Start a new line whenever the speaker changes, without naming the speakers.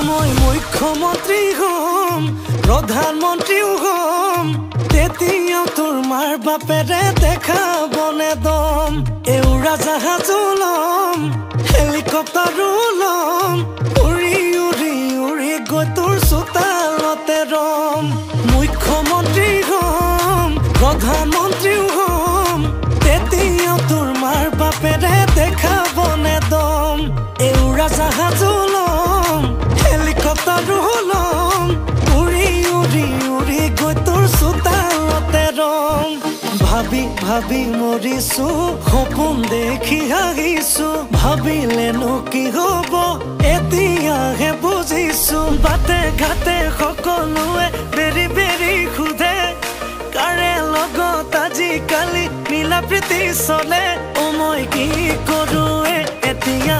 মই মুখ্যমন্ত্ৰী হম প্ৰধানমন্ত্ৰীও হম তেতিয়া তোৰ মাৰ বাপেৰে দেখাবনে দম এউৰা জাহাজো লম হেলিকপ্টাৰো লম উৰি উৰি উৰি গৈ তোৰ চোতালতে ৰম মুখ্যমন্ত্ৰী হম প্ৰধানমন্ত্ৰীও হম তেতিয়া তোৰ মাৰ বাপেৰে দেখাবনে দম এউৰা জাহাজো লম হেলিকপ্টাৰো লম উৰি উৰি উৰি গৈ তোৰ চোতালতে ৰম ভাবি ভাবি মৰিছো সপোন দেখি হাঁহিছো ভাবিলেনো কি হব এতিয়াহে বুজিছো বাটে ঘাটে সকলোৱে বেৰি বেৰি সোধে কাৰে লগত আজিকালি মিলা প্ৰীতি চলে মই কি কৰোঁ এতিয়া